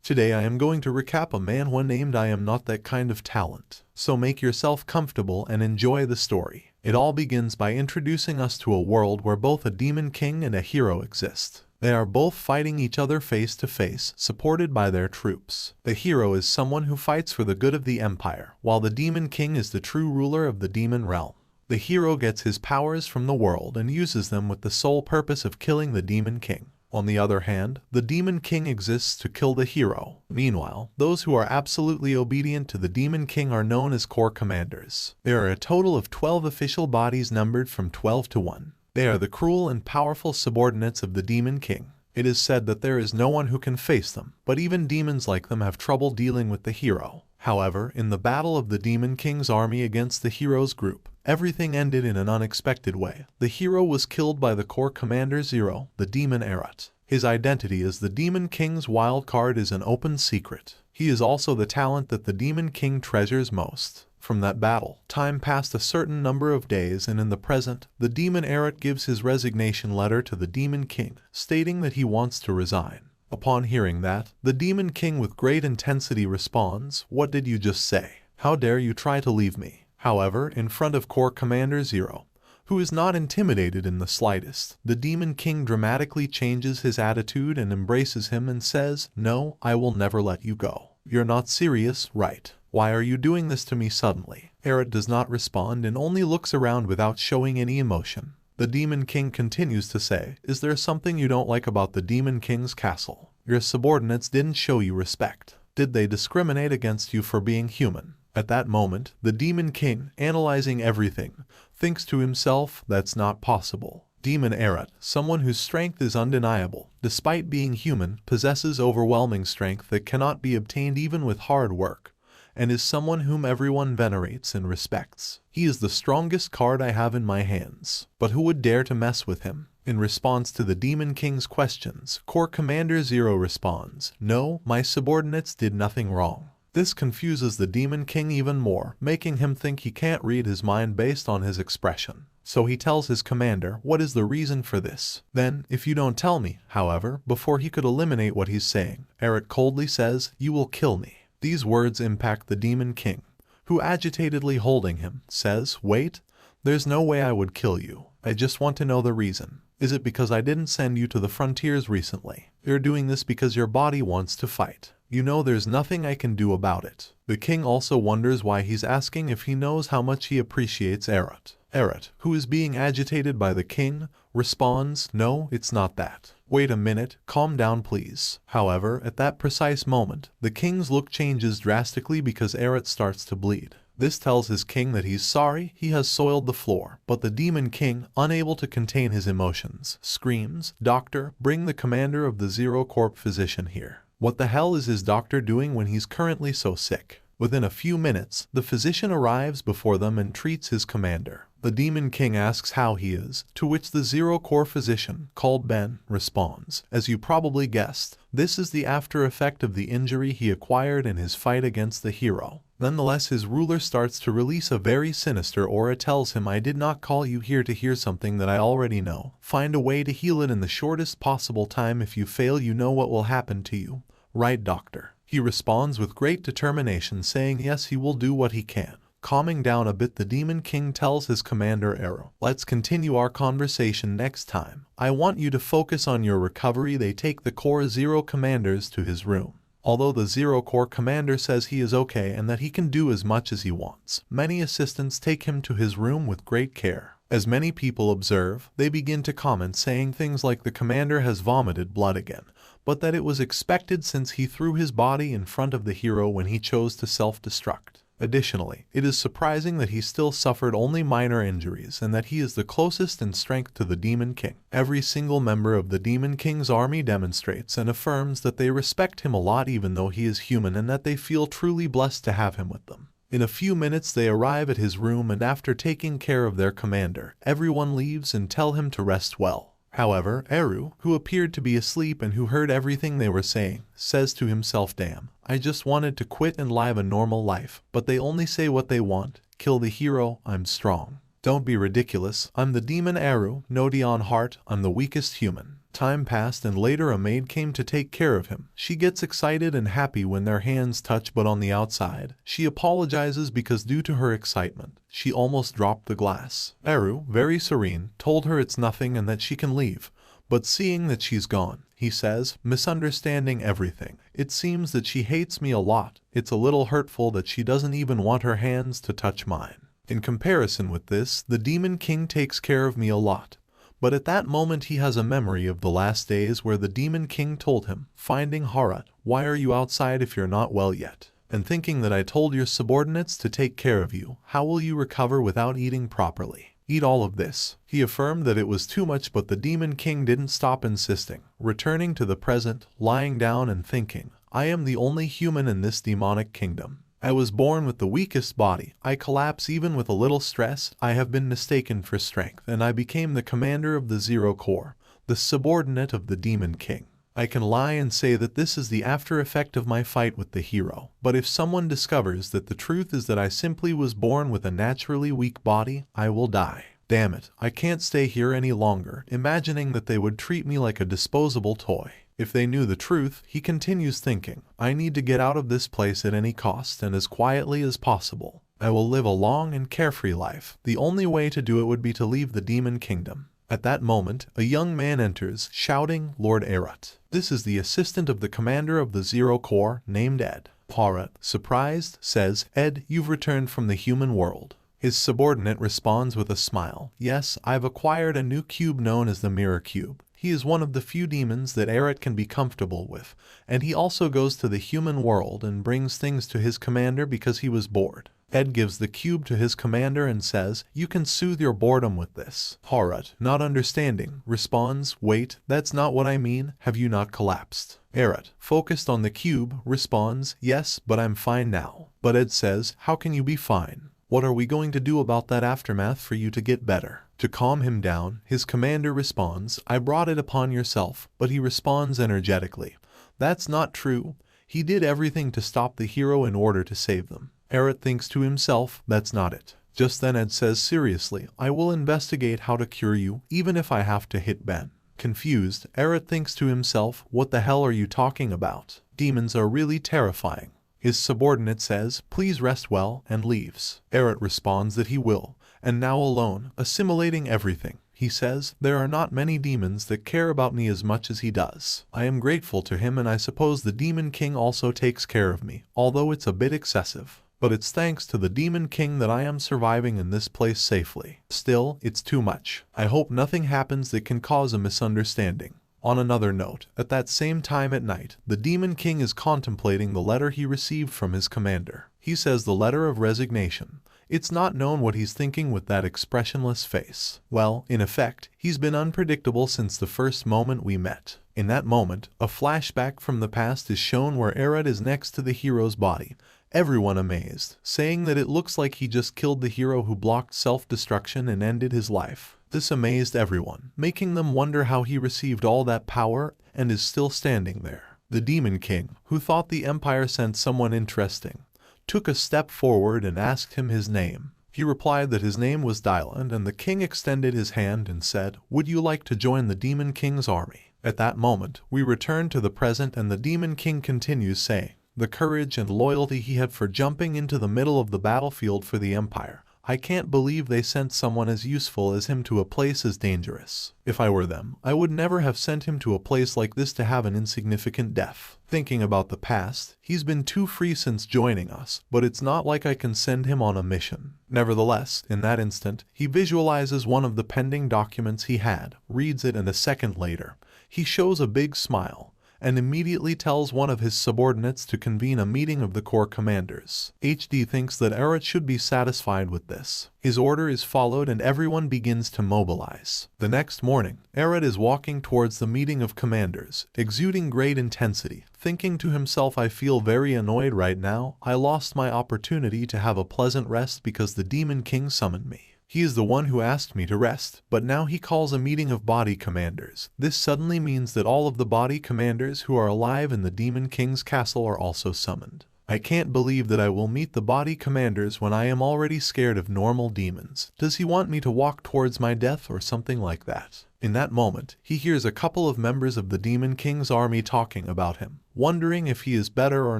Today I am going to recap a manhwa named I Am Not That Kind of Talent, so make yourself comfortable and enjoy the story. It all begins by introducing us to a world where both a demon king and a hero exist. They are both fighting each other face to face, supported by their troops. The hero is someone who fights for the good of the empire, while the demon king is the true ruler of the demon realm. The hero gets his powers from the world and uses them with the sole purpose of killing the demon king. On the other hand, the demon king exists to kill the hero. Meanwhile, those who are absolutely obedient to the demon king are known as corps commanders. There are a total of 12 official bodies numbered from 12 to 1. They are the cruel and powerful subordinates of the demon king. It is said that there is no one who can face them, but even demons like them have trouble dealing with the hero. However, in the battle of the demon king's army against the hero's group, everything ended in an unexpected way. The hero was killed by the corps commander Zero, the demon Arut. His identity as the demon king's wild card is an open secret. He is also the talent that the demon king treasures most. From that battle, time passed a certain number of days, and in the present, the demon Arut gives his resignation letter to the demon king, stating that he wants to resign. Upon hearing that, the demon king with great intensity responds, "What did you just say? How dare you try to leave me?" However, in front of Corps Commander Zero, who is not intimidated in the slightest, the demon king dramatically changes his attitude and embraces him and says, "No, I will never let you go. You're not serious, right? Why are you doing this to me suddenly?" Arut does not respond and only looks around without showing any emotion. The demon king continues to say, "Is there something you don't like about the demon king's castle? Your subordinates didn't show you respect. Did they discriminate against you for being human?" At that moment, the demon king, analyzing everything, thinks to himself, "That's not possible." Demon Arut, someone whose strength is undeniable, despite being human, possesses overwhelming strength that cannot be obtained even with hard work, and is someone whom everyone venerates and respects. He is the strongest card I have in my hands, but who would dare to mess with him? In response to the demon king's questions, Corps Commander Zero responds, "No, my subordinates did nothing wrong." This confuses the demon king even more, making him think he can't read his mind based on his expression. So he tells his commander what is the reason for this. Then, "If you don't tell me," however, before he could eliminate what he's saying, Arut coldly says, "You will kill me." These words impact the demon king, who, agitatedly holding him, says, "Wait, there's no way I would kill you. I just want to know the reason. Is it because I didn't send you to the frontiers recently? You're doing this because your body wants to fight. You know there's nothing I can do about it." The king also wonders why he's asking if he knows how much he appreciates Arut. Arut, who is being agitated by the king, responds, "No, it's not that. Wait a minute, calm down please." However, at that precise moment, the king's look changes drastically because Arut starts to bleed. This tells his king that he's sorry he has soiled the floor, but the demon king, unable to contain his emotions, screams, "Doctor, bring the commander of the Zero Corps physician here." What the hell is his doctor doing when he's currently so sick? Within a few minutes, the physician arrives before them and treats his commander. The demon king asks how he is, to which the Zero Corps physician, called Ben, responds, "As you probably guessed, this is the after effect of the injury he acquired in his fight against the hero." Nonetheless, his ruler starts to release a very sinister aura, tells him, "I did not call you here to hear something that I already know. Find a way to heal it in the shortest possible time. If you fail, you know what will happen to you. Right, doctor?" He responds with great determination, saying yes, he will do what he can. Calming down a bit, the demon king tells his commander Arut, "Let's continue our conversation next time. I want you to focus on your recovery." They take the Corps Zero commanders to his room. Although the Zero Corps commander says he is okay and that he can do as much as he wants, many assistants take him to his room with great care. As many people observe, they begin to comment, saying things like the commander has vomited blood again, but that it was expected since he threw his body in front of the hero when he chose to self-destruct. Additionally, it is surprising that he still suffered only minor injuries and that he is the closest in strength to the Demon King. Every single member of the Demon King's army demonstrates and affirms that they respect him a lot even though he is human, and that they feel truly blessed to have him with them. In a few minutes they arrive at his room, and after taking care of their commander, everyone leaves and tell him to rest well. However, Arut, who appeared to be asleep and who heard everything they were saying, says to himself, "Damn, I just wanted to quit and live a normal life, but they only say what they want. Kill the hero, I'm strong. Don't be ridiculous, I'm the demon Arut, no Deon Hardt, I'm the weakest human." Time passed and later a maid came to take care of him. She gets excited and happy when their hands touch, but on the outside, she apologizes because due to her excitement, she almost dropped the glass. Arut, very serene, told her it's nothing and that she can leave. But seeing that she's gone, he says, misunderstanding everything. It seems that she hates me a lot. It's a little hurtful that she doesn't even want her hands to touch mine. In comparison with this, the Demon King takes care of me a lot. But at that moment he has a memory of the last days where the Demon King told him, finding Harut, why are you outside if you're not well yet? And thinking that I told your subordinates to take care of you, how will you recover without eating properly? Eat all of this. He affirmed that it was too much, but the Demon King didn't stop insisting. Returning to the present, lying down and thinking, I am the only human in this demonic kingdom. I was born with the weakest body. I collapse even with a little stress. I have been mistaken for strength, and I became the commander of the Zero Corps, the subordinate of the Demon King. I can lie and say that this is the after effect of my fight with the hero. But if someone discovers that the truth is that I simply was born with a naturally weak body, I will die. Damn it, I can't stay here any longer, imagining that they would treat me like a disposable toy. If they knew the truth, he continues thinking, I need to get out of this place at any cost and as quietly as possible. I will live a long and carefree life. The only way to do it would be to leave the Demon Kingdom. At that moment, a young man enters, shouting, Lord Arut. This is the assistant of the commander of the Zero Corps, named Ed. Arut, surprised, says, Ed, you've returned from the human world. His subordinate responds with a smile, yes, I've acquired a new cube known as the Mirror Cube. He is one of the few demons that Arut can be comfortable with, and he also goes to the human world and brings things to his commander because he was bored. Ed gives the cube to his commander and says, you can soothe your boredom with this. Arut, not understanding, responds, wait, that's not what I mean, have you not collapsed? Arut, focused on the cube, responds, yes, but I'm fine now. But Ed says, how can you be fine? What are we going to do about that aftermath for you to get better? To calm him down, his commander responds, I brought it upon yourself, but he responds energetically, that's not true. He did everything to stop the hero in order to save them. Arut thinks to himself, that's not it. Just then Ed says seriously, I will investigate how to cure you, even if I have to hit Ben. Confused, Arut thinks to himself, what the hell are you talking about? Demons are really terrifying. His subordinate says, please rest well, and leaves. Arut responds that he will, and now alone, assimilating everything. He says, there are not many demons that care about me as much as he does. I am grateful to him and I suppose the Demon King also takes care of me, although it's a bit excessive. But it's thanks to the Demon King that I am surviving in this place safely. Still, it's too much. I hope nothing happens that can cause a misunderstanding. On another note, at that same time at night, the Demon King is contemplating the letter he received from his commander. He says the letter of resignation. It's not known what he's thinking with that expressionless face. Well, in effect, he's been unpredictable since the first moment we met. In that moment, a flashback from the past is shown where Arut is next to the hero's body. Everyone amazed, saying that it looks like he just killed the hero who blocked self-destruction and ended his life. This amazed everyone, making them wonder how he received all that power and is still standing there. The Demon King, who thought the Empire sent someone interesting, took a step forward and asked him his name. He replied that his name was Dylan, and the king extended his hand and said, would you like to join the Demon King's army? At that moment, we return to the present and the Demon King continues saying, the courage and loyalty he had for jumping into the middle of the battlefield for the Empire. I can't believe they sent someone as useful as him to a place as dangerous. If I were them, I would never have sent him to a place like this to have an insignificant death. Thinking about the past, he's been too free since joining us, but it's not like I can send him on a mission. Nevertheless, in that instant, he visualizes one of the pending documents he had, reads it, and a second later, he shows a big smile, and immediately tells one of his subordinates to convene a meeting of the Corps commanders. HD thinks that Arut should be satisfied with this. His order is followed and everyone begins to mobilize. The next morning, Arut is walking towards the meeting of commanders, exuding great intensity, thinking to himself, I feel very annoyed right now. I lost my opportunity to have a pleasant rest because the Demon King summoned me. He is the one who asked me to rest, but now he calls a meeting of body commanders. This suddenly means that all of the body commanders who are alive in the Demon King's castle are also summoned. I can't believe that I will meet the body commanders when I am already scared of normal demons. Does he want me to walk towards my death or something like that? In that moment, he hears a couple of members of the Demon King's army talking about him, wondering if he is better or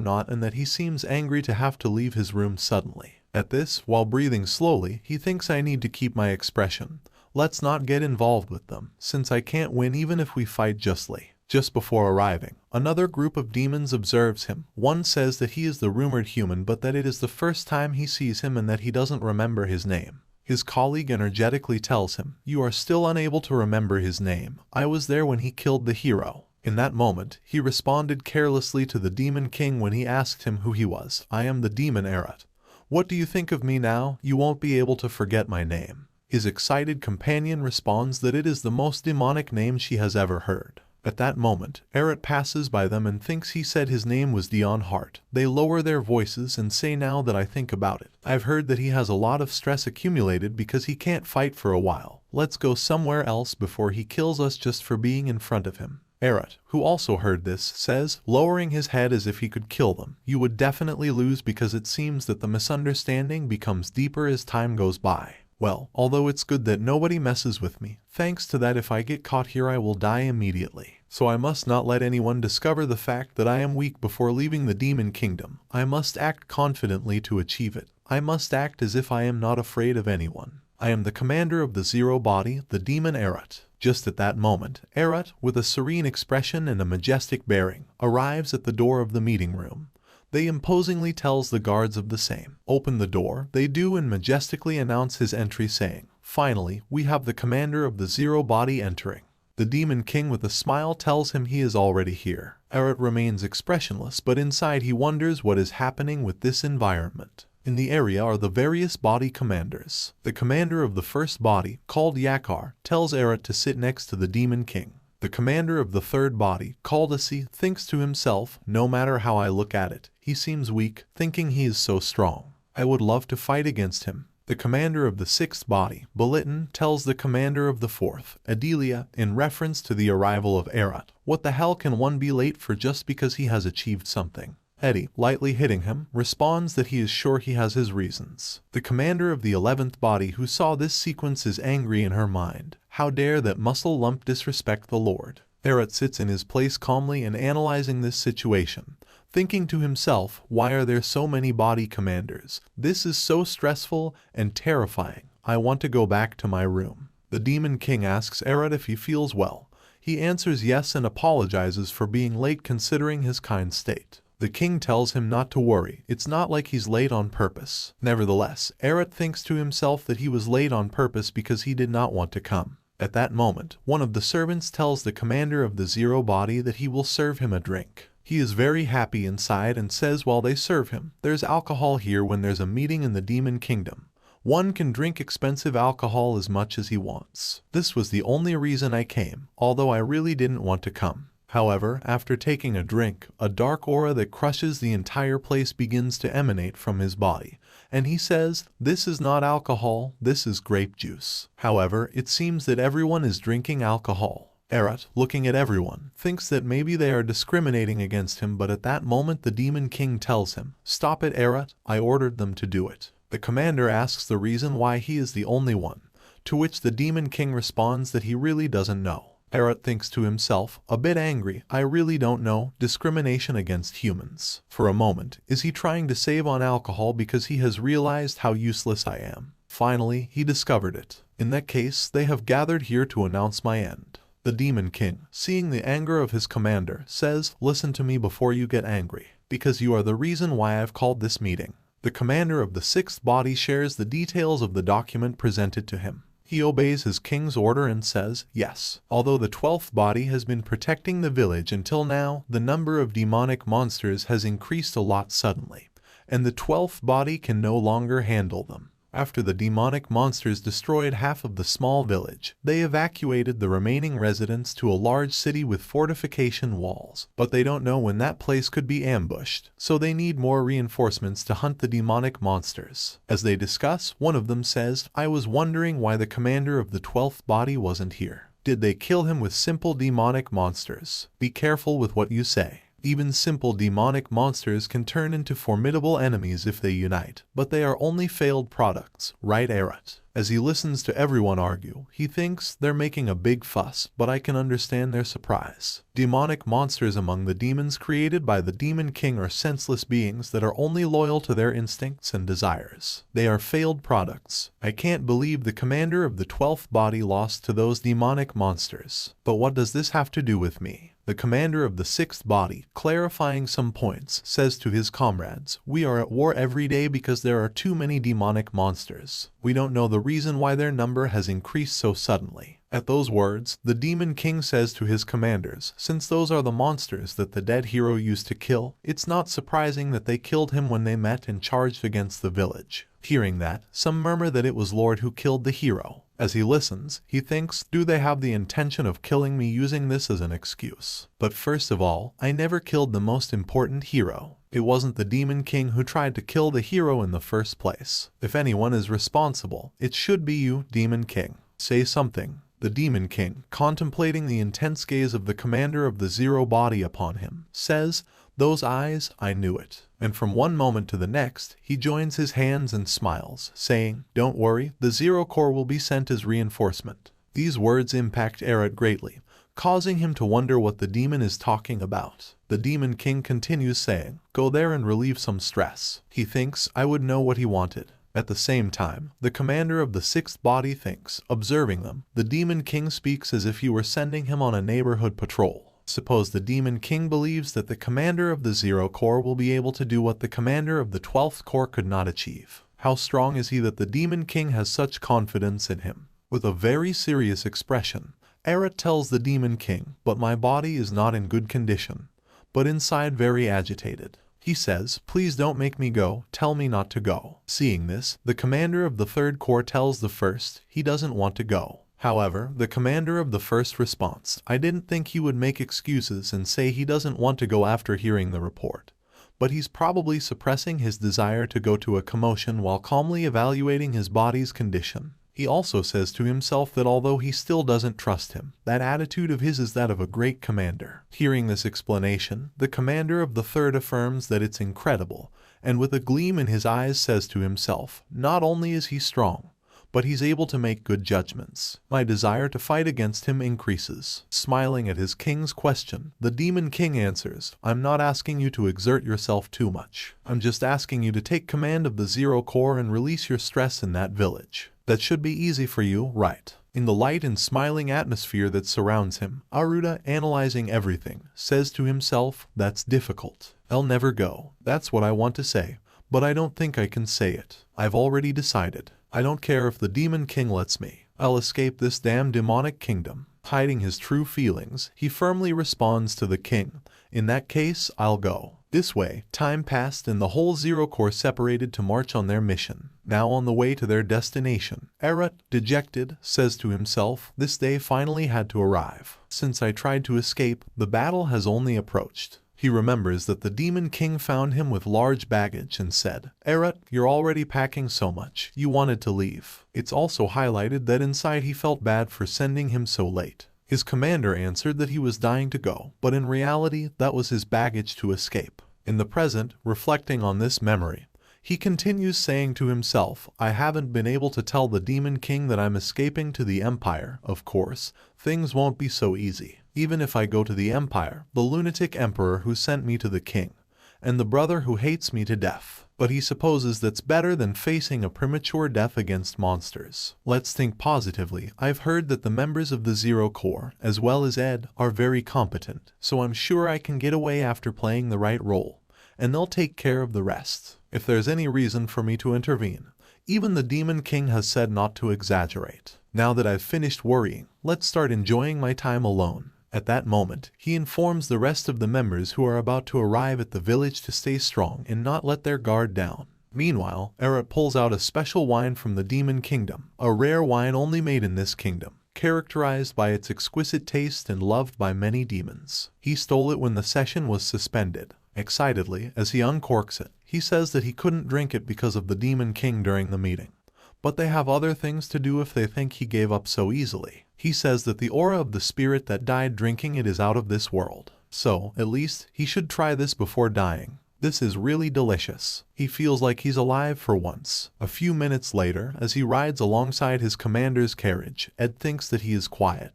not, and that he seems angry to have to leave his room suddenly. At this, while breathing slowly, he thinks I need to keep my expression. Let's not get involved with them, since I can't win even if we fight justly. Just before arriving, another group of demons observes him. One says that he is the rumored human, but that it is the first time he sees him and that he doesn't remember his name. His colleague energetically tells him, "You are still unable to remember his name. I was there when he killed the hero." In that moment, he responded carelessly to the Demon King when he asked him who he was. "I am the demon Arut. What do you think of me now? You won't be able to forget my name." His excited companion responds that it is the most demonic name she has ever heard. At that moment, Arut passes by them and thinks he said his name was Deon Hardt. They lower their voices and say, "Now that I think about it, I've heard that he has a lot of stress accumulated because he can't fight for a while. Let's go somewhere else before he kills us just for being in front of him." Arut, who also heard this, says, lowering his head as if he could kill them, "You would definitely lose because it seems that the misunderstanding becomes deeper as time goes by. Well, although it's good that nobody messes with me, thanks to that if I get caught here I will die immediately. So I must not let anyone discover the fact that I am weak before leaving the Demon Kingdom. I must act confidently to achieve it. I must act as if I am not afraid of anyone. I am the commander of the Zero Body, the demon Arut." Just at that moment, Arut, with a serene expression and a majestic bearing, arrives at the door of the meeting room. They imposingly tells the guards of the same. Open the door. They do and majestically announce his entry, saying, "Finally, we have the commander of the Zero Body entering." The Demon King with a smile tells him he is already here. Arut remains expressionless, but inside he wonders what is happening with this environment. In the area are the various body commanders. The commander of the first body, called Yakar, tells Arut to sit next to the Demon King. The commander of the third body, called Asi, thinks to himself, "No matter how I look at it, he seems weak," thinking he is so strong. "I would love to fight against him." The commander of the sixth body, Balitin, tells the commander of the fourth, Adelia, in reference to the arrival of Arut, "What the hell can one be late for just because he has achieved something?" Eddie, lightly hitting him, responds that he is sure he has his reasons. The commander of the 11th body who saw this sequence is angry in her mind. How dare that muscle lump disrespect the Lord? Arut sits in his place calmly and analyzing this situation, thinking to himself, why are there so many body commanders? This is so stressful and terrifying. I want to go back to my room. The Demon King asks Arut if he feels well. He answers yes and apologizes for being late considering his kind state. The king tells him not to worry, it's not like he's late on purpose. Nevertheless, Arut thinks to himself that he was late on purpose because he did not want to come. At that moment, one of the servants tells the commander of the Zero Body that he will serve him a drink. He is very happy inside and says while they serve him, "There's alcohol here when there's a meeting in the Demon Kingdom. One can drink expensive alcohol as much as he wants. This was the only reason I came, although I really didn't want to come." However, after taking a drink, a dark aura that crushes the entire place begins to emanate from his body, and he says, "This is not alcohol, this is grape juice." However, it seems that everyone is drinking alcohol. Arut, looking at everyone, thinks that maybe they are discriminating against him, but at that moment the Demon King tells him, "Stop it, Arut, I ordered them to do it." The commander asks the reason why he is the only one, to which the Demon King responds that he really doesn't know. Arut thinks to himself, a bit angry, "I really don't know, discrimination against humans." For a moment, is he trying to save on alcohol because he has realized how useless I am? Finally, he discovered it. In that case, they have gathered here to announce my end. The Demon King, seeing the anger of his commander, says, "Listen to me before you get angry, because you are the reason why I've called this meeting." The commander of the sixth body shares the details of the document presented to him. He obeys his king's order and says, yes. Although the 12th body has been protecting the village until now, the number of demonic monsters has increased a lot suddenly, and the 12th body can no longer handle them. After the demonic monsters destroyed half of the small village, they evacuated the remaining residents to a large city with fortification walls. But they don't know when that place could be ambushed, so they need more reinforcements to hunt the demonic monsters. As they discuss, one of them says, "I was wondering why the commander of the 12th body wasn't here. Did they kill him with simple demonic monsters? Be careful with what you say." Even simple demonic monsters can turn into formidable enemies if they unite, but they are only failed products, right Arut? As he listens to everyone argue, he thinks they're making a big fuss, but I can understand their surprise. Demonic monsters among the demons created by the Demon King are senseless beings that are only loyal to their instincts and desires. They are failed products. I can't believe the commander of the 12th body lost to those demonic monsters. But what does this have to do with me? The commander of the 6th body, clarifying some points, says to his comrades, "We are at war every day because there are too many demonic monsters. We don't know the reason why their number has increased so suddenly." At those words, the Demon King says to his commanders, since those are the monsters that the dead hero used to kill, it's not surprising that they killed him when they met and charged against the village. Hearing that, some murmur that it was Lord who killed the hero. As he listens, he thinks, do they have the intention of killing me using this as an excuse? But first of all, I never killed the most important hero. It wasn't the Demon King who tried to kill the hero in the first place. If anyone is responsible, it should be you, Demon King. Say something. The Demon King, contemplating the intense gaze of the commander of the Zero body upon him, says, "Those eyes, I knew it." And from one moment to the next, he joins his hands and smiles, saying, "Don't worry, the Zero Corps will be sent as reinforcement." These words impact Arut greatly, causing him to wonder what the demon is talking about. The Demon King continues saying, "Go there and relieve some stress." He thinks I would know what he wanted. At the same time, the commander of the 6th body thinks, observing them, the Demon King speaks as if he were sending him on a neighborhood patrol. Suppose the Demon King believes that the commander of the Zero Corps will be able to do what the commander of the 12th Corps could not achieve. How strong is he that the Demon King has such confidence in him? With a very serious expression, Arut tells the Demon King, "But my body is not in good condition, but inside very agitated." He says, "Please don't make me go, tell me not to go." Seeing this, the commander of the 3rd Corps tells the 1st he doesn't want to go. However, the commander of the 1st responds, "I didn't think he would make excuses and say he doesn't want to go after hearing the report. But he's probably suppressing his desire to go to a commotion while calmly evaluating his body's condition." He also says to himself that although he still doesn't trust him, that attitude of his is that of a great commander. Hearing this explanation, the commander of the 3rd affirms that it's incredible, and with a gleam in his eyes says to himself, "Not only is he strong, but he's able to make good judgments. My desire to fight against him increases." Smiling at his king's question, the Demon King answers, "I'm not asking you to exert yourself too much. I'm just asking you to take command of the Zero Corps and release your stress in that village. That should be easy for you, right?" In the light and smiling atmosphere that surrounds him, Arut, analyzing everything, says to himself, "That's difficult. I'll never go. That's what I want to say, but I don't think I can say it. I've already decided. I don't care if the Demon King lets me. I'll escape this damn demonic kingdom." Hiding his true feelings, he firmly responds to the king, "In that case, I'll go." This way, time passed and the whole Zero Corps separated to march on their mission. Now on the way to their destination, Arut, dejected, says to himself, "This day finally had to arrive. Since I tried to escape, the battle has only approached." He remembers that the Demon King found him with large baggage and said, "Arut, you're already packing so much, you wanted to leave." It's also highlighted that inside he felt bad for sending him so late. His commander answered that he was dying to go, but in reality that was his baggage to escape. In the present, reflecting on this memory, he continues saying to himself, "I haven't been able to tell the Demon King that I'm escaping to the Empire. Of course, things won't be so easy. Even if I go to the Empire, the lunatic emperor who sent me to the king, and the brother who hates me to death." But he supposes that's better than facing a premature death against monsters. Let's think positively. I've heard that the members of the Zero Corps, as well as Ed, are very competent, so I'm sure I can get away after playing the right role, and they'll take care of the rest. If there's any reason for me to intervene, even the Demon King has said not to exaggerate. Now that I've finished worrying, let's start enjoying my time alone. At that moment, he informs the rest of the members who are about to arrive at the village to stay strong and not let their guard down. Meanwhile, Arut pulls out a special wine from the Demon Kingdom, a rare wine only made in this kingdom, characterized by its exquisite taste and loved by many demons. He stole it when the session was suspended. Excitedly, as he uncorks it, he says that he couldn't drink it because of the Demon King during the meeting. But they have other things to do if they think he gave up so easily. He says that the aura of the spirit that died drinking it is out of this world. So, at least, he should try this before dying. This is really delicious. He feels like he's alive for once. A few minutes later, as he rides alongside his commander's carriage, Ed thinks that he is quiet,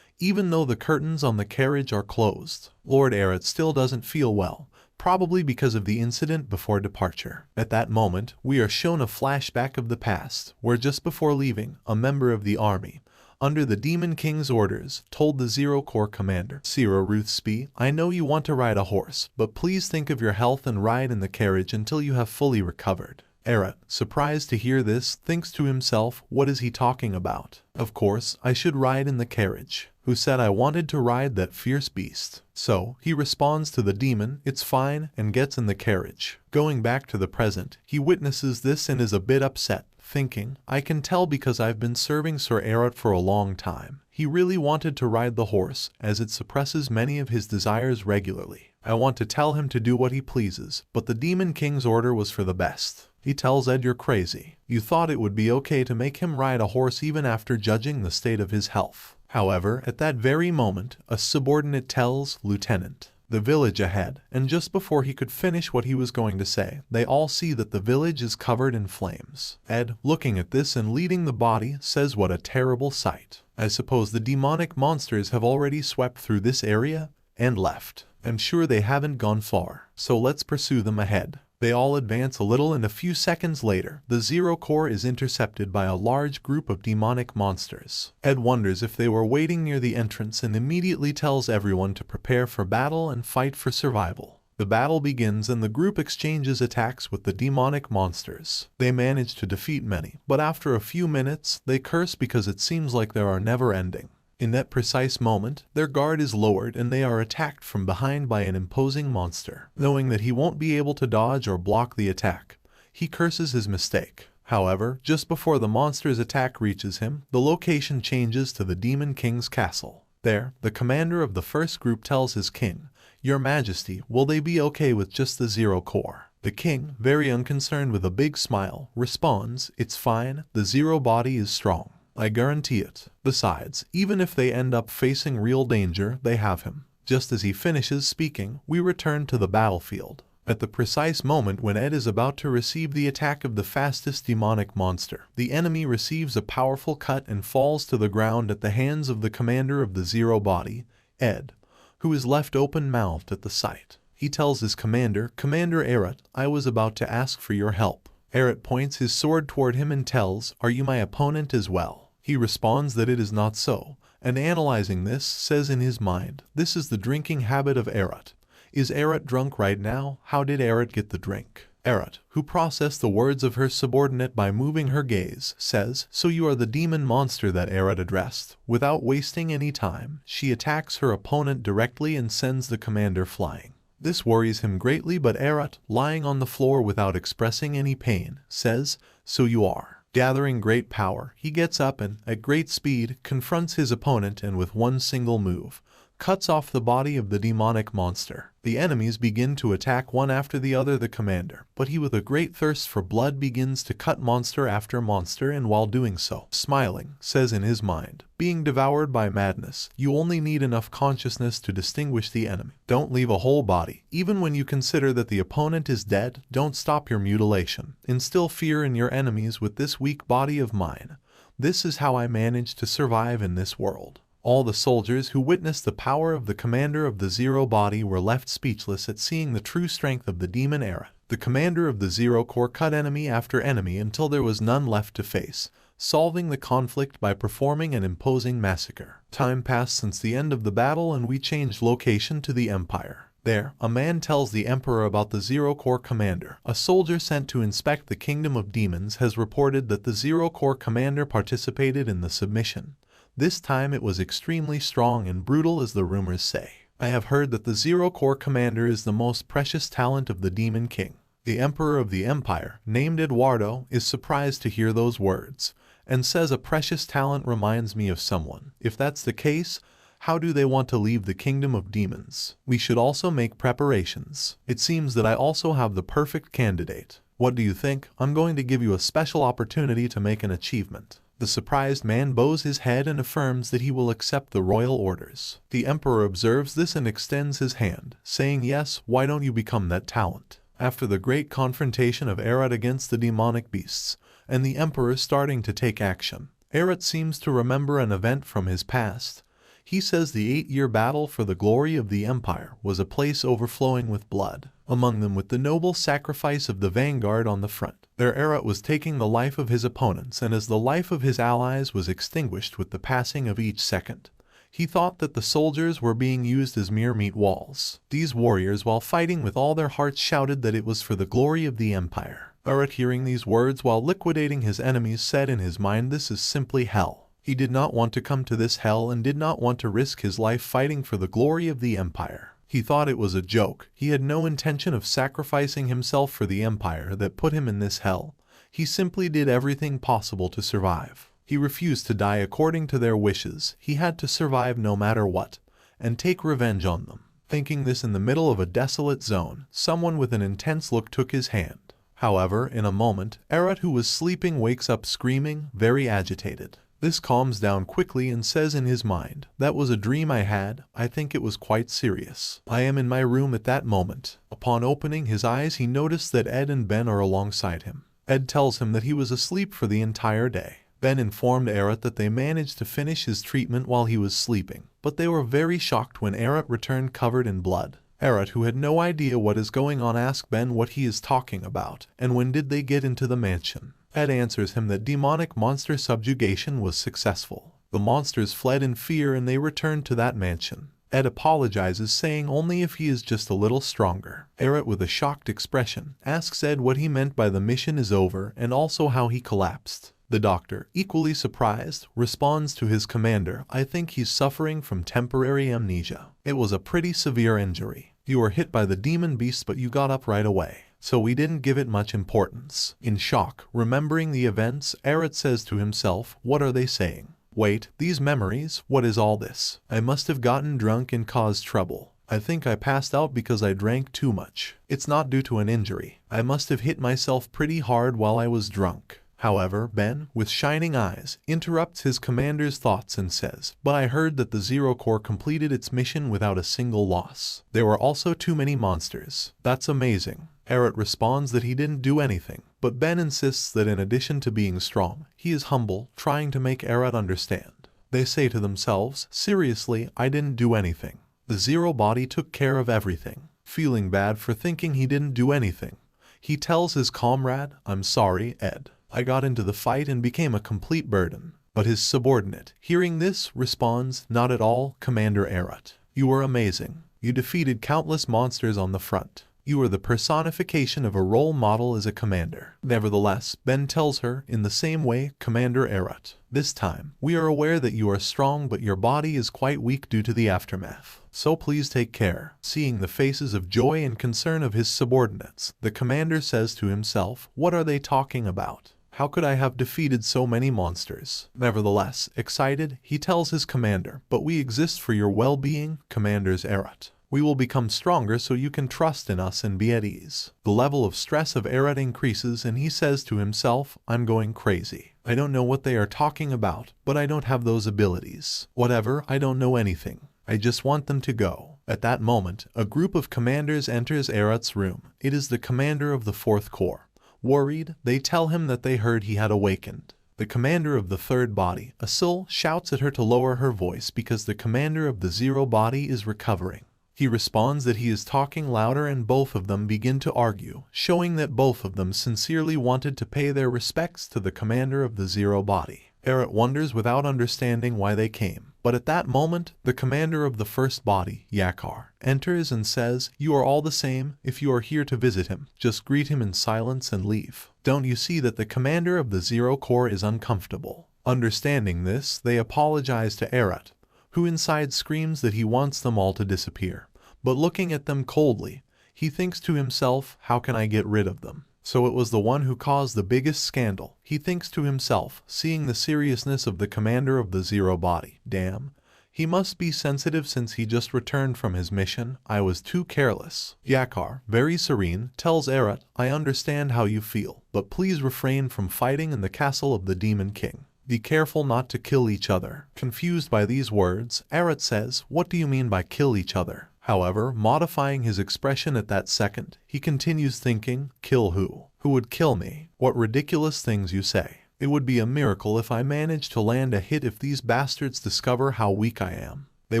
even though the curtains on the carriage are closed. Lord Arut still doesn't feel well, probably because of the incident before departure. At that moment, we are shown a flashback of the past, where just before leaving, a member of the army, under the Demon King's orders, told the Zero Corps commander, Sir Arut, I know you want to ride a horse, but please think of your health and ride in the carriage until you have fully recovered. Arut, surprised to hear this, thinks to himself, what is he talking about? Of course, I should ride in the carriage. Who said I wanted to ride that fierce beast? So, he responds to the demon, it's fine, and gets in the carriage. Going back to the present, he witnesses this and is a bit upset, thinking, I can tell because I've been serving Sir Arut for a long time. He really wanted to ride the horse, as it suppresses many of his desires regularly. I want to tell him to do what he pleases, but the Demon King's order was for the best. He tells Ed you're crazy. You thought it would be okay to make him ride a horse even after judging the state of his health. However, at that very moment, a subordinate tells Lieutenant, the village ahead, and just before he could finish what he was going to say, they all see that the village is covered in flames. Ed, looking at this and leading the body, says what a terrible sight. I suppose the demonic monsters have already swept through this area and left. I'm sure they haven't gone far, so let's pursue them ahead. They all advance a little and a few seconds later, the Zero Corps is intercepted by a large group of demonic monsters. Ed wonders if they were waiting near the entrance and immediately tells everyone to prepare for battle and fight for survival. The battle begins and the group exchanges attacks with the demonic monsters. They manage to defeat many, but after a few minutes, they curse because it seems like there are never ending. In that precise moment, their guard is lowered and they are attacked from behind by an imposing monster. Knowing that he won't be able to dodge or block the attack, he curses his mistake. However, just before the monster's attack reaches him, the location changes to the Demon King's castle. There, the commander of the first group tells his king, Your Majesty, will they be okay with just the Zero Corps? The king, very unconcerned with a big smile, responds, It's fine, the Zero body is strong. I guarantee it. Besides, even if they end up facing real danger, they have him. Just as he finishes speaking, we return to the battlefield. At the precise moment when Ed is about to receive the attack of the fastest demonic monster, the enemy receives a powerful cut and falls to the ground at the hands of the commander of the Zero body, Ed, who is left open-mouthed at the sight. He tells his commander, Commander Arut, I was about to ask for your help. Arut points his sword toward him and tells, Are you my opponent as well? He responds that it is not so, and analyzing this, says in his mind, This is the drinking habit of Arut. Is Arut drunk right now? How did Arut get the drink? Arut, who processed the words of her subordinate by moving her gaze, says, So you are the demon monster that Arut addressed. Without wasting any time, she attacks her opponent directly and sends the commander flying. This worries him greatly, but Arut, lying on the floor without expressing any pain, says, So you are. Gathering great power, he gets up and, at great speed, confronts his opponent and with one single move, cuts off the body of the demonic monster. The enemies begin to attack one after the other the commander, but he with a great thirst for blood begins to cut monster after monster and while doing so, smiling, says in his mind, Being devoured by madness, you only need enough consciousness to distinguish the enemy. Don't leave a whole body. Even when you consider that the opponent is dead, don't stop your mutilation. Instill fear in your enemies with this weak body of mine. This is how I managed to survive in this world. All the soldiers who witnessed the power of the commander of the Zero body were left speechless at seeing the true strength of the demon Arut. The commander of the Zero Corps cut enemy after enemy until there was none left to face, solving the conflict by performing an imposing massacre. Time passed since the end of the battle and we changed location to the Empire. There, a man tells the Emperor about the Zero Corps commander. A soldier sent to inspect the Kingdom of Demons has reported that the Zero Corps commander participated in the submission. This time it was extremely strong and brutal as the rumors say. I have heard that the Zero Corps commander is the most precious talent of the Demon King. The Emperor of the Empire, named Eduardo, is surprised to hear those words, and says a precious talent reminds me of someone. If that's the case, how do they want to leave the Kingdom of Demons? We should also make preparations. It seems that I also have the perfect candidate. What do you think? I'm going to give you a special opportunity to make an achievement. The surprised man bows his head and affirms that he will accept the royal orders. The emperor observes this and extends his hand, saying, "Yes, why don't you become that talent?" After the great confrontation of Arut against the demonic beasts, and the emperor starting to take action, Arut seems to remember an event from his past. He says the 8-year battle for the glory of the empire was a place overflowing with blood, among them with the noble sacrifice of the vanguard on the front. There Arut was taking the life of his opponents, and as the life of his allies was extinguished with the passing of each second, he thought that the soldiers were being used as mere meat walls. These warriors, while fighting with all their hearts, shouted that it was for the glory of the empire. Arut, hearing these words while liquidating his enemies, said in his mind, "This is simply hell." He did not want to come to this hell and did not want to risk his life fighting for the glory of the empire. He thought it was a joke. He had no intention of sacrificing himself for the empire that put him in this hell. He simply did everything possible to survive. He refused to die according to their wishes. He had to survive no matter what, and take revenge on them. Thinking this in the middle of a desolate zone, someone with an intense look took his hand. However, in a moment, Arut, who was sleeping, wakes up screaming, very agitated. This calms down quickly and says in his mind, "That was a dream I had. I think it was quite serious. I am in my room at that moment." Upon opening his eyes, he noticed that Ed and Ben are alongside him. Ed tells him that he was asleep for the entire day. Ben informed Arut that they managed to finish his treatment while he was sleeping, but they were very shocked when Arut returned covered in blood. Arut, who had no idea what is going on, asks Ben what he is talking about, and when did they get into the mansion. Ed answers him that demonic monster subjugation was successful. The monsters fled in fear and they returned to that mansion. Ed apologizes, saying only if he is just a little stronger. Arut, with a shocked expression, asks Ed what he meant by the mission is over and also how he collapsed. The doctor, equally surprised, responds to his commander, "I think he's suffering from temporary amnesia. It was a pretty severe injury. You were hit by the demon beast but you got up right away. So we didn't give it much importance." In shock, remembering the events, Arut says to himself, "What are they saying? Wait, these memories, what is all this? I must have gotten drunk and caused trouble. I think I passed out because I drank too much. It's not due to an injury. I must have hit myself pretty hard while I was drunk." However, Ben, with shining eyes, interrupts his commander's thoughts and says, "But I heard that the Zero Corps completed its mission without a single loss. There were also too many monsters. That's amazing." Arut responds that he didn't do anything, but Ben insists that in addition to being strong, he is humble, trying to make Arut understand. They say to themselves, "Seriously, I didn't do anything. The Zero Body took care of everything." Feeling bad for thinking he didn't do anything, he tells his comrade, "I'm sorry, Ed. I got into the fight and became a complete burden." But his subordinate, hearing this, responds, "Not at all, Commander Arut. You were amazing. You defeated countless monsters on the front. You are the personification of a role model as a commander." Nevertheless, Ben tells her, in the same way, "Commander Arut, this time, we are aware that you are strong but your body is quite weak due to the aftermath. So please take care." Seeing the faces of joy and concern of his subordinates, the commander says to himself, "What are they talking about? How could I have defeated so many monsters?" Nevertheless, excited, he tells his commander, "But we exist for your well-being, Commanders Arut. We will become stronger so you can trust in us and be at ease." The level of stress of Arut increases and he says to himself, "I'm going crazy. I don't know what they are talking about, but I don't have those abilities. Whatever, I don't know anything. I just want them to go." At that moment, a group of commanders enters Arut's room. It is the commander of the 4th Corps. Worried, they tell him that they heard he had awakened. The commander of the 3rd Body, Asul, shouts at her to lower her voice because the commander of the Zero Body is recovering. He responds that he is talking louder and both of them begin to argue, showing that both of them sincerely wanted to pay their respects to the commander of the Zero Body. Arut wonders without understanding why they came, but at that moment, the commander of the 1st Body, Yakar, enters and says, "You are all the same. If you are here to visit him, just greet him in silence and leave. Don't you see that the commander of the Zero Corps is uncomfortable?" Understanding this, they apologize to Arut, who inside screams that he wants them all to disappear. But looking at them coldly, he thinks to himself, "How can I get rid of them?" So it was the one who caused the biggest scandal, he thinks to himself, seeing the seriousness of the commander of the Zero Body. Damn, he must be sensitive since he just returned from his mission. I was too careless. Yakar, very serene, tells Arut, "I understand how you feel, but please refrain from fighting in the castle of the Demon King. Be careful not to kill each other. Confused by these words, Arut says, what do you mean by kill each other? However, modifying his expression at that second, he continues thinking, kill who? Who would kill me? What ridiculous things you say. It would be a miracle if I managed to land a hit if these bastards discover how weak I am. They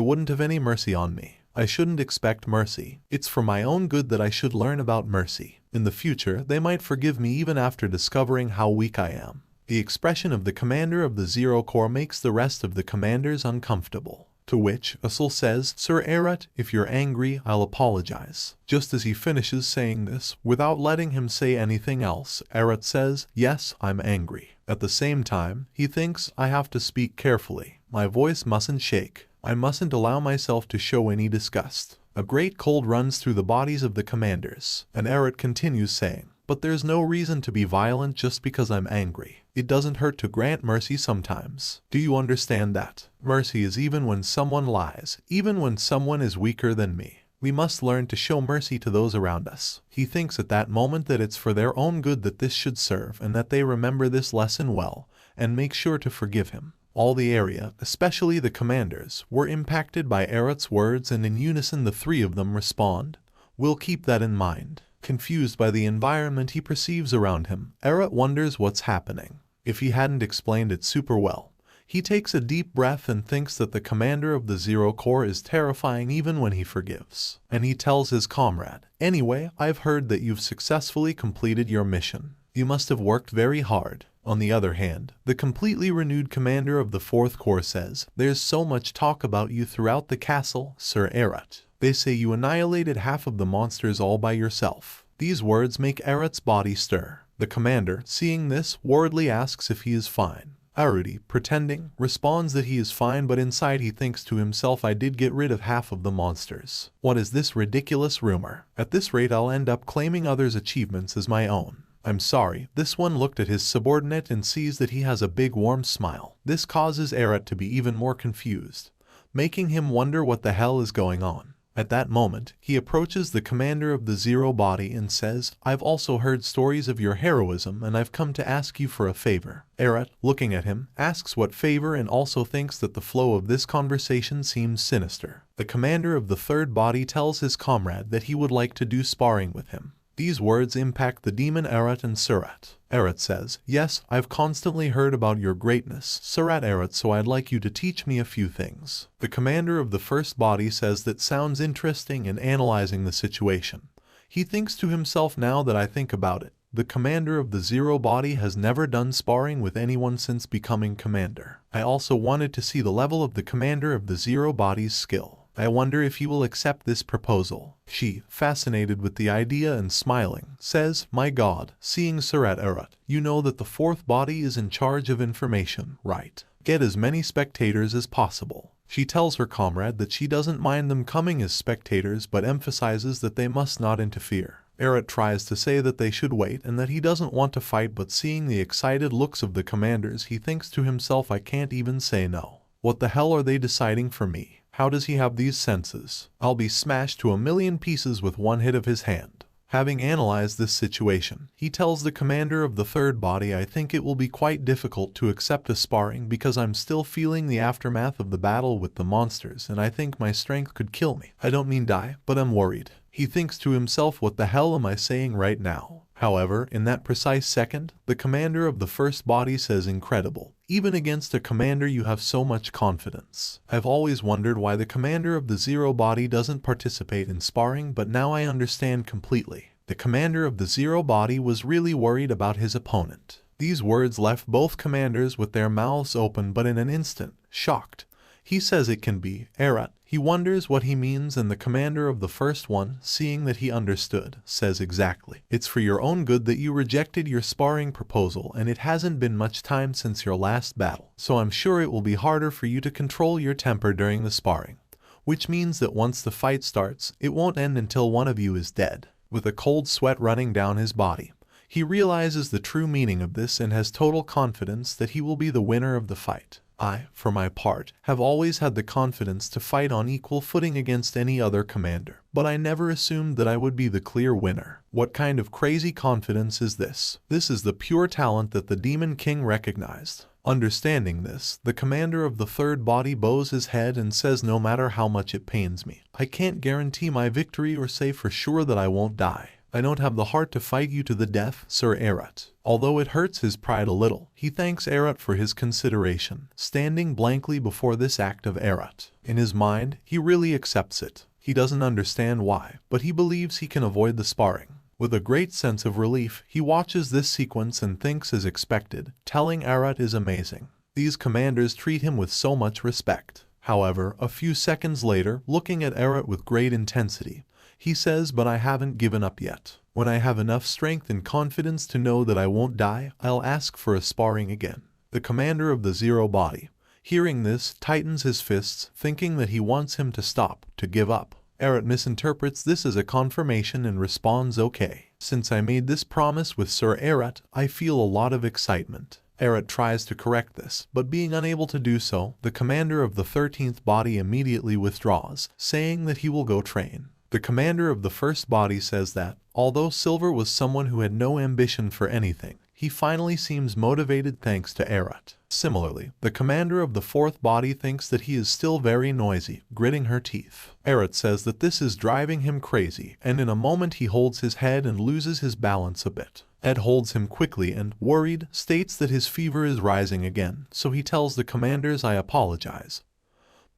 wouldn't have any mercy on me. I shouldn't expect mercy. It's for my own good that I should learn about mercy. In the future, they might forgive me even after discovering how weak I am. The expression of the commander of the Zero Corps makes the rest of the commanders uncomfortable. To which Usul says, Sir Arut, if you're angry, I'll apologize. Just as he finishes saying this, without letting him say anything else, Arut says, yes, I'm angry. At the same time, he thinks, I have to speak carefully. My voice mustn't shake. I mustn't allow myself to show any disgust. A great cold runs through the bodies of the commanders, and Arut continues saying, but there's no reason to be violent just because I'm angry. It doesn't hurt to grant mercy sometimes. Do you understand that? Mercy is even when someone lies, even when someone is weaker than me. We must learn to show mercy to those around us. He thinks at that moment that it's for their own good that this should serve and that they remember this lesson well and make sure to forgive him. All the area, especially the commanders, were impacted by Arut's words, and in unison the three of them respond, we'll keep that in mind. Confused by the environment he perceives around him, Arut wonders what's happening. If he hadn't explained it super well, he takes a deep breath and thinks that the commander of the Zero Corps is terrifying even when he forgives. And he tells his comrade, anyway, I've heard that you've successfully completed your mission. You must have worked very hard. On the other hand, the completely renewed commander of the 4th Corps says, there's so much talk about you throughout the castle, Sir Arut. They say you annihilated half of the monsters all by yourself. These words make Arut's body stir. The commander, seeing this, worriedly asks if he is fine. Arut, pretending, responds that he is fine, but inside he thinks to himself, I did get rid of half of the monsters. What is this ridiculous rumor? At this rate I'll end up claiming others' achievements as my own. I'm sorry. This one looked at his subordinate and sees that he has a big warm smile. This causes Arut to be even more confused, making him wonder what the hell is going on. At that moment, he approaches the commander of the Zero body and says, I've also heard stories of your heroism and I've come to ask you for a favor. Arut, looking at him, asks what favor and also thinks that the flow of this conversation seems sinister. The commander of the 3rd body tells his comrade that he would like to do sparring with him. These words impact the demon Arut and Surat. Arut says, yes, I've constantly heard about your greatness, Surat Arut, so I'd like you to teach me a few things. The commander of the 1st body says that sounds interesting, and analyzing the situation, he thinks to himself, now that I think about it, the commander of the Zero body has never done sparring with anyone since becoming commander. I also wanted to see the level of the commander of the Zero body's skill. I wonder if he will accept this proposal. She, fascinated with the idea and smiling, says, my God, seeing Surat Arut, you know that the 4th body is in charge of information, right? Get as many spectators as possible. She tells her comrade that she doesn't mind them coming as spectators, but emphasizes that they must not interfere. Arut tries to say that they should wait and that he doesn't want to fight, but seeing the excited looks of the commanders, he thinks to himself, I can't even say no. What the hell are they deciding for me? How does he have these senses? I'll be smashed to a million pieces with one hit of his hand. Having analyzed this situation, he tells the commander of the 3rd body, I think it will be quite difficult to accept a sparring because I'm still feeling the aftermath of the battle with the monsters and I think my strength could kill me. I don't mean die, but I'm worried. He thinks to himself, what the hell am I saying right now? However, in that precise second, the commander of the 1st body says, incredible. Even against a commander you have so much confidence. I've always wondered why the commander of the Zero body doesn't participate in sparring, but now I understand completely. The commander of the Zero body was really worried about his opponent. These words left both commanders with their mouths open, but in an instant, shocked. He says it can be Arut. He wonders what he means, and the commander of the 1st one, seeing that he understood, says exactly. It's for your own good that you rejected your sparring proposal, and it hasn't been much time since your last battle, so I'm sure it will be harder for you to control your temper during the sparring. Which means that once the fight starts, it won't end until one of you is dead. With a cold sweat running down his body, he realizes the true meaning of this and has total confidence that he will be the winner of the fight. I, for my part, have always had the confidence to fight on equal footing against any other commander, but I never assumed that I would be the clear winner. What kind of crazy confidence is this? This is the pure talent that the Demon King recognized. Understanding this, the commander of the third body bows his head and says, no matter how much it pains me, I can't guarantee my victory or say for sure that I won't die. I don't have the heart to fight you to the death, Sir Arut. Although it hurts his pride a little, he thanks Arut for his consideration, standing blankly before this act of Arut. In his mind, he really accepts it. He doesn't understand why, but he believes he can avoid the sparring. With a great sense of relief, he watches this sequence and thinks as expected, telling Arut is amazing. These commanders treat him with so much respect. However, a few seconds later, looking at Arut with great intensity, he says, but I haven't given up yet. When I have enough strength and confidence to know that I won't die, I'll ask for a sparring again. The commander of the Zero body, hearing this, tightens his fists, thinking that he wants him to stop, to give up. Arut misinterprets this as a confirmation and responds, okay. Since I made this promise with Sir Arut, I feel a lot of excitement. Arut tries to correct this, but being unable to do so, the commander of the 13th body immediately withdraws, saying that he will go train. The commander of the first body says that, although Silver was someone who had no ambition for anything, he finally seems motivated thanks to Arut. Similarly, the commander of the fourth body thinks that he is still very noisy, gritting her teeth. Arut says that this is driving him crazy, and in a moment he holds his head and loses his balance a bit. Ed holds him quickly and, worried, states that his fever is rising again, so he tells the commanders, I apologize.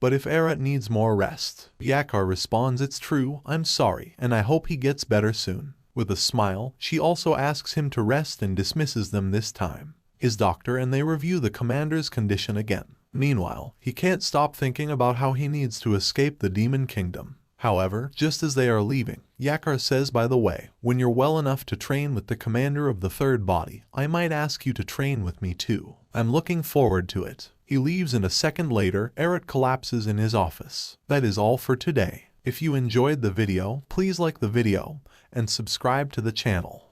But if Arut needs more rest, Yakar responds, it's true, I'm sorry, and I hope he gets better soon. With a smile, she also asks him to rest and dismisses them this time. His doctor and they review the commander's condition again. Meanwhile, he can't stop thinking about how he needs to escape the demon kingdom. However, just as they are leaving, Yakar says, by the way, when you're well enough to train with the commander of the third body, I might ask you to train with me too. I'm looking forward to it. He leaves and a second later, Arut collapses in his office. That is all for today. If you enjoyed the video, please like the video and subscribe to the channel.